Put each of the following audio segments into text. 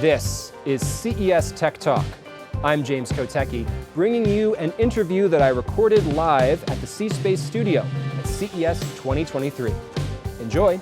This is CES Tech Talk. I'm James Kotecki, bringing you an interview that I recorded live at the C-Space studio at CES 2023. Enjoy.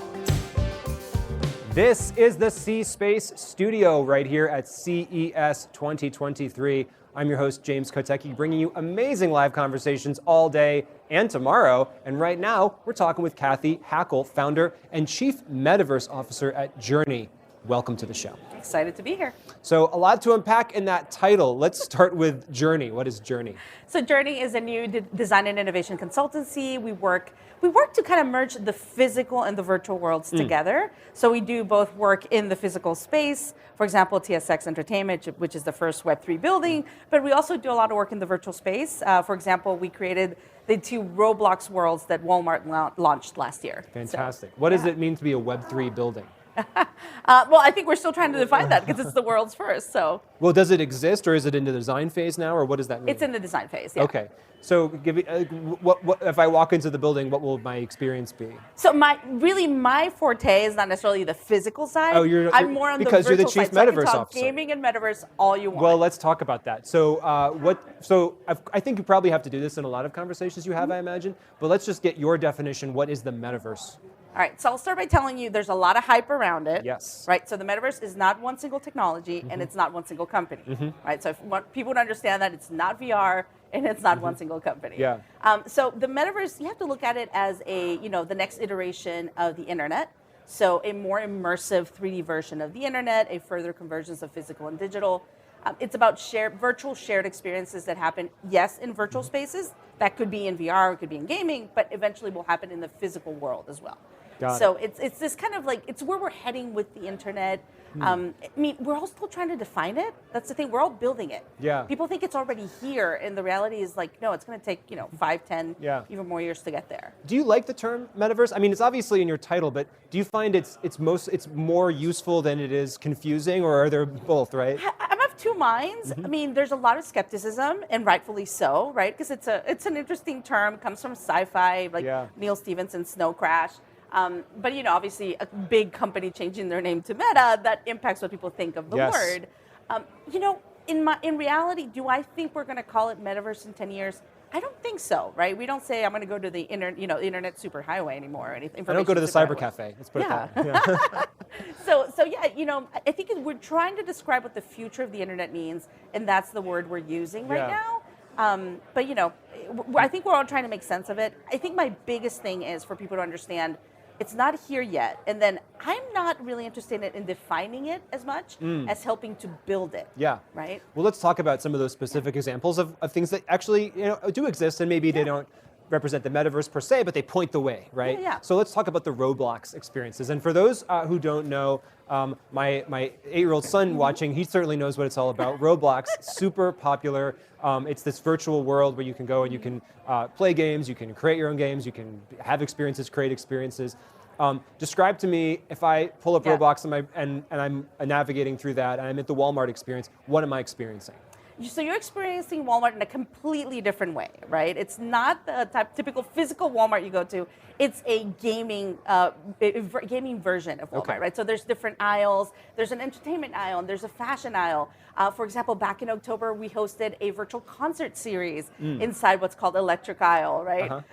This is the C-Space studio right here at CES 2023. I'm your host, James Kotecki, bringing you amazing live conversations all day and tomorrow. And right now, we're talking with Cathy, Hackl, founder and Chief Metaverse Officer at Journey. Welcome to the show. Excited to be here. So a lot to unpack in that title. Let's start with Journey. What is Journey? So Journey is a new design and innovation consultancy. We work to kind of merge the physical and the virtual worlds together. So we do both work in the physical space, for example, TSX Entertainment, which is the first Web3 building, but we also do a lot of work in the virtual space. For example, we created the 2 Roblox worlds that Walmart launched last year. Fantastic. What does it mean to be a Web3 building? Well, I think we're still trying to define that because it's the world's first. So. Well, does it exist, or is it in the design phase now, or what does that mean? It's in the design phase. Yeah. Okay. So, what if I walk into the building? What will my experience be? So my forte is not necessarily the physical side. Oh, I'm more on the virtual side. Because you're the Chief Metaverse Officer. Gaming and metaverse, all you want. Well, let's talk about that. So, I think you probably have to do this in a lot of conversations you have, I imagine. But let's just get your definition. What is the metaverse? All right, so I'll start by telling you there's a lot of hype around it. Yes. Right, so the metaverse is not one single technology and it's not one single company. Right, so if you want people to understand that it's not VR and it's not one single company. Yeah. So the metaverse, you have to look at it as the next iteration of the internet. So a more immersive 3D version of the internet, a further convergence of physical and digital. It's about virtual shared experiences that happen, yes, in virtual spaces. That could be in VR, it could be in gaming, but eventually will happen in the physical world as well. So it's this kind of like, it's where we're heading with the internet. I mean, we're all still trying to define it. That's the thing, we're all building it. Yeah. People think it's already here, and the reality is like, no, it's going to take 5, 10, even more years to get there. Do you like the term metaverse? I mean, it's obviously in your title, but do you find it's more useful than it is confusing, or are there both, right? I'm of two minds. I mean, there's a lot of skepticism, and rightfully so, right? Because it's an interesting term, comes from sci-fi, like Neil Stephenson's Snow Crash. But obviously a big company changing their name to Meta, that impacts what people think of the word. In reality, do I think we're going to call it metaverse in 10 years? I don't think so, right? We don't say I'm going to go to the internet superhighway anymore or anything. I don't go to the cyber cafe. Let's put it that way. Yeah. So I think we're trying to describe what the future of the internet means, and that's the word we're using right now. I think we're all trying to make sense of it. I think my biggest thing is for people to understand it's not here yet. And then I'm not really interested in defining it as much as helping to build it. Yeah. Right? Well, let's talk about some of those specific examples of things that actually do exist, and maybe they don't represent the metaverse per se, but they point the way, right? Yeah. So let's talk about the Roblox experiences. And for those who don't know, my 8-year-old son watching, he certainly knows what it's all about. Roblox, super popular. It's this virtual world where you can go and you can play games, you can create your own games, you can have experiences, create experiences. Describe to me, if I pull up Roblox and I'm navigating through that and I'm at the Walmart experience, what am I experiencing? So you're experiencing Walmart in a completely different way, right? It's not the typical physical Walmart you go to. It's a gaming version of Walmart, right? So there's different aisles. There's an entertainment aisle, and there's a fashion aisle. For example, back in October, we hosted a virtual concert series inside what's called Electric Aisle, right?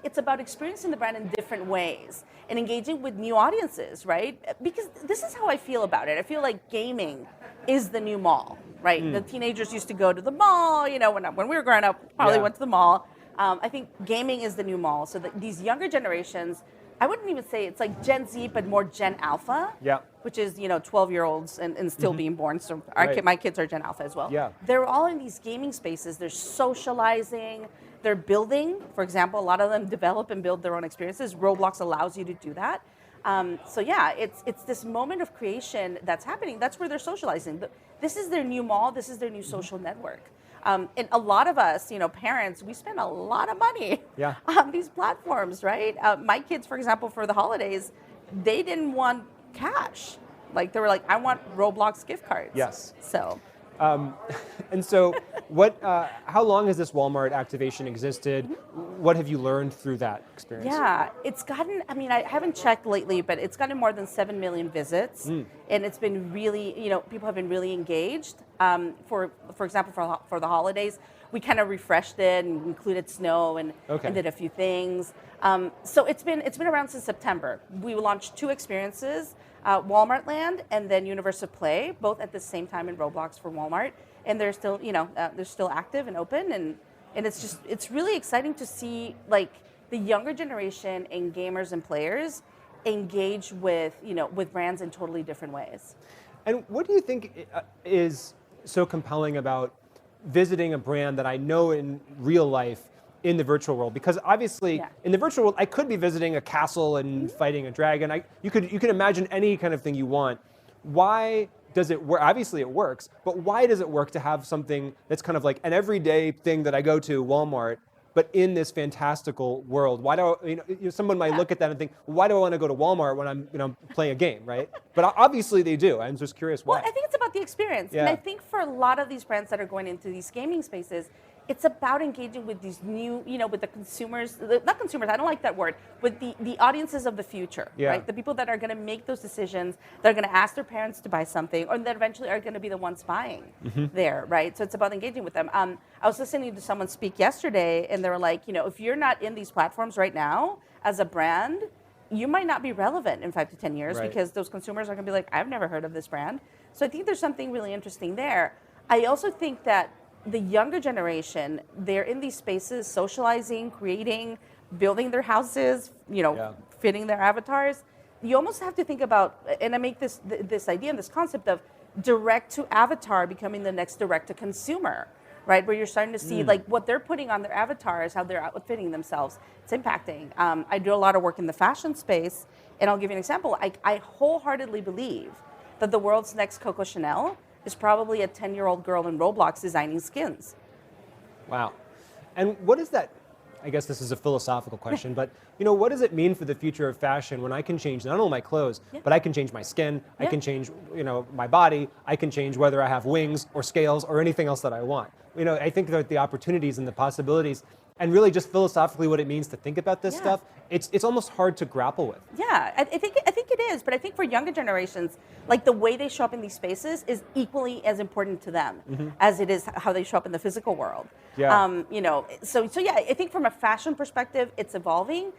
It's about experiencing the brand in different ways and engaging with new audiences, right? Because this is how I feel about it. I feel like gaming is the new mall, right? The teenagers used to go to the mall, when we were growing up, probably went to the mall. I think gaming is the new mall. So these younger generations, I wouldn't even say it's like Gen Z, but more Gen Alpha, which is 12-year-olds and still being born. So my kids are Gen Alpha as well. Yeah. They're all in these gaming spaces. They're socializing. They're building. For example, a lot of them develop and build their own experiences. Roblox allows you to do that. It's this moment of creation that's happening. That's where they're socializing. This is their new mall. This is their new social network. And a lot of us, parents, we spend a lot of money on these platforms, right? My kids, for example, for the holidays, they didn't want cash. Like they were like, I want Roblox gift cards. Yes. So. And so How long has this Walmart activation existed? What have you learned through that experience? Yeah, it's gotten, I mean, I haven't checked lately, but it's gotten more than 7 million visits. And it's been really, people have been really engaged. For example, for the holidays, we kind of refreshed it and included snow and did a few things. So it's been around since September. We launched 2 experiences, Walmart Land and then Universe of Play, both at the same time in Roblox for Walmart. And they're still, they're still active and open, and it's really exciting to see like the younger generation and gamers and players engage with brands in totally different ways. And what do you think is so compelling about visiting a brand that I know in real life in the virtual world? Because obviously in the virtual world, I could be visiting a castle and fighting a dragon. You could imagine any kind of thing you want. Why does it work? Obviously it works, but why does it work to have something that's kind of like an everyday thing that I go to, Walmart, but in this fantastical world? Why do someone might look at that and think, why do I want to go to Walmart when I'm playing a game, right? But obviously they do. I'm just curious why. Well, I think it's about the experience. And I think for a lot of these brands that are going into these gaming spaces, it's about engaging with these new, with the consumers, not consumers, I don't like that word, with the audiences of the future, right? The people that are going to make those decisions, that are going to ask their parents to buy something, or that eventually are going to be the ones buying there, right? So it's about engaging with them. I was listening to someone speak yesterday, and they were like, if you're not in these platforms right now as a brand, you might not be relevant in 5 to 10 years because those consumers are going to be like, I've never heard of this brand. So I think there's something really interesting there. I also think that the younger generation, they're in these spaces, socializing, creating, building their houses, fitting their avatars. You almost have to think about, and I make this idea and this concept of direct to avatar becoming the next direct to consumer, right? Where you're starting to see like what they're putting on their avatars, how they're outfitting themselves. It's impacting. I do a lot of work in the fashion space, and I'll give you an example. I wholeheartedly believe that the world's next Coco Chanel is probably a 10-year-old girl in Roblox designing skins. Wow. And what is that? I guess this is a philosophical question, but what does it mean for the future of fashion when I can change not only my clothes, but I can change my skin, I can change, my body, I can change whether I have wings or scales or anything else that I want. I think that the opportunities and the possibilities, and really just philosophically what it means to think about this stuff, it's almost hard to grapple with. Yeah, I think it is, but I think for younger generations, like the way they show up in these spaces is equally as important to them as it is how they show up in the physical world. Yeah. So yeah, I think from a fashion perspective, it's evolving.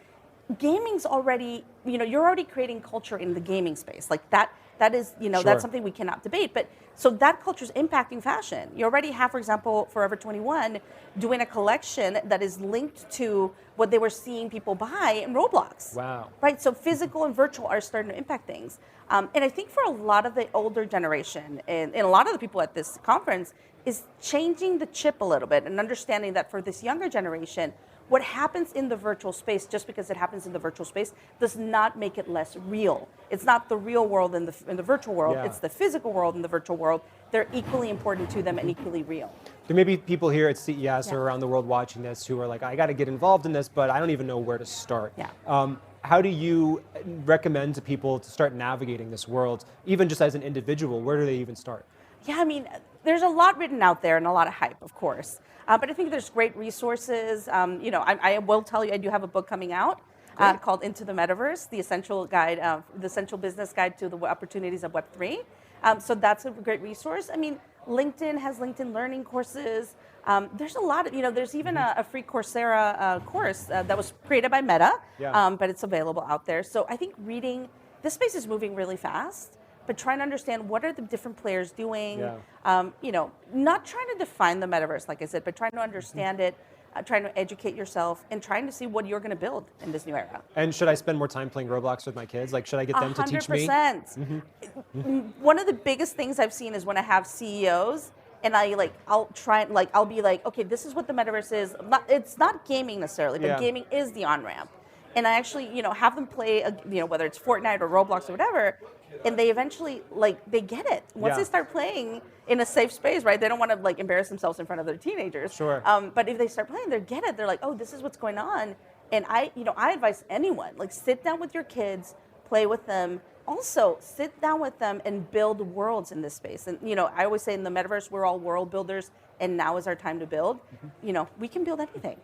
Gaming's already, you're already creating culture in the gaming space. Like that is, that's something we cannot debate. But so that culture is impacting fashion. You already have, for example, Forever 21 doing a collection that is linked to what they were seeing people buy in Roblox. Wow. Right. So physical and virtual are starting to impact things. And I think for a lot of the older generation and a lot of the people at this conference is changing the chip a little bit and understanding that for this younger generation, what happens in the virtual space, just because it happens in the virtual space, does not make it less real. It's not the real world in the virtual world. It's the physical world in the virtual world. They're equally important to them and equally real. There may be people here at CES or around the world watching this who are like, I got to get involved in this, but I don't even know where to start. How do you recommend to people to start navigating this world, even just as an individual? Where do they even start? Yeah, I mean, there's a lot written out there and a lot of hype, of course. But I think there's great resources. I will tell you, I do have a book coming out called Into the Metaverse, the essential business guide to the opportunities of Web3. So that's a great resource. I mean, LinkedIn has LinkedIn learning courses. There's a lot of, there's even a free Coursera course that was created by Meta, but it's available out there. So I think this space is moving really fast. But trying to understand what are the different players doing, not trying to define the metaverse, like I said, but trying to understand it, trying to educate yourself, and trying to see what you're going to build in this new era. And should I spend more time playing Roblox with my kids? Like, should I get them to teach me? 100%. One of the biggest things I've seen is when I have CEOs, and I'll be like, okay, this is what the metaverse is. It's not gaming necessarily, but gaming is the on-ramp. And I actually, have them play, whether it's Fortnite or Roblox or whatever, and they eventually, they get it. Once they start playing in a safe space, right? They don't want to, embarrass themselves in front of their teenagers. Sure. But if they start playing, they get it. They're like, oh, this is what's going on. And I advise anyone, sit down with your kids, play with them. Also, sit down with them and build worlds in this space. And, I always say in the metaverse, we're all world builders and now is our time to build, we can build anything.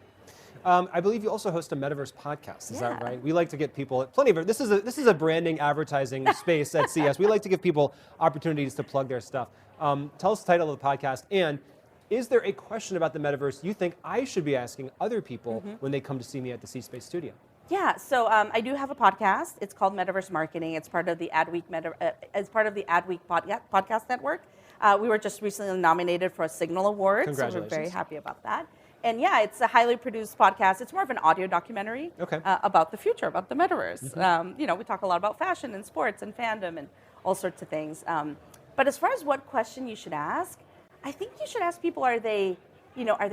I believe you also host a Metaverse podcast. Is that right? We like to get people plenty of it. This is a branding advertising space at CES. We like to give people opportunities to plug their stuff. Tell us the title of the podcast, and is there a question about the metaverse you think I should be asking other people when they come to see me at the C-Space studio? Yeah, so I do have a podcast. It's called Metaverse Marketing. It's part of the Adweek podcast network. We were just recently nominated for a Signal Award, so we're very happy about that. And yeah, it's a highly produced podcast. It's more of an audio documentary about the future, about the metaverse. We talk a lot about fashion and sports and fandom and all sorts of things. But as far as what question you should ask, I think you should ask people, are they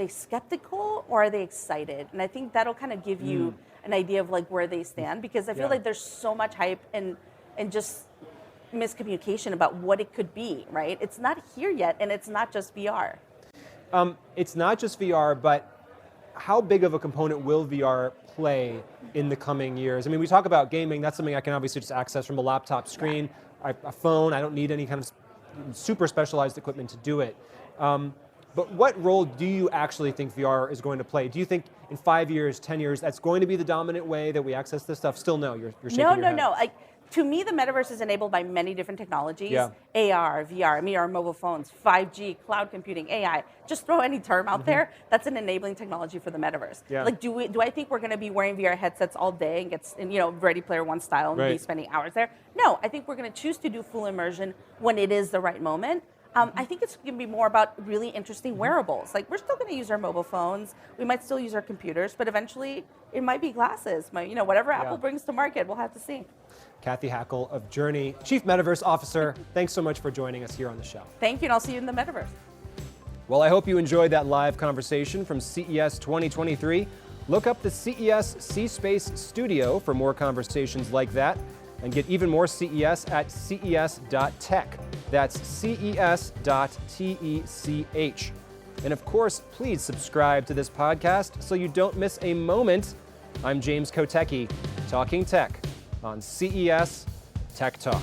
skeptical or are they excited? And I think that'll kind of give you an idea of like where they stand, because I feel like there's so much hype and just miscommunication about what it could be, right? It's not here yet, and it's not just VR. It's not just VR, but how big of a component will VR play in the coming years? I mean, we talk about gaming. That's something I can obviously just access from a laptop screen, a phone. I don't need any kind of super specialized equipment to do it. But what role do you actually think VR is going to play? Do you think in 5 years, 10 years, that's going to be the dominant way that we access this stuff? Still no, you're shaking your head. No. To me, the metaverse is enabled by many different technologies. AR, VR, our mobile phones, 5G, cloud computing, AI. Just throw any term out there. That's an enabling technology for the metaverse. Like, do I think we're going to be wearing VR headsets all day and get, Ready Player One style and be spending hours there? No, I think we're going to choose to do full immersion when it is the right moment. I think it's going to be more about really interesting wearables. Like, we're still going to use our mobile phones. We might still use our computers, but eventually it might be glasses. Whatever Apple brings to market, we'll have to see. Cathy Hackl of Journey, Chief Metaverse Officer, thanks so much for joining us here on the show. Thank you, and I'll see you in the metaverse. Well, I hope you enjoyed that live conversation from CES 2023. Look up the CES C-Space Studio for more conversations like that, and get even more CES at ces.tech. That's ces.tech. And of course, please subscribe to this podcast so you don't miss a moment. I'm James Kotecki, talking tech on CES Tech Talk.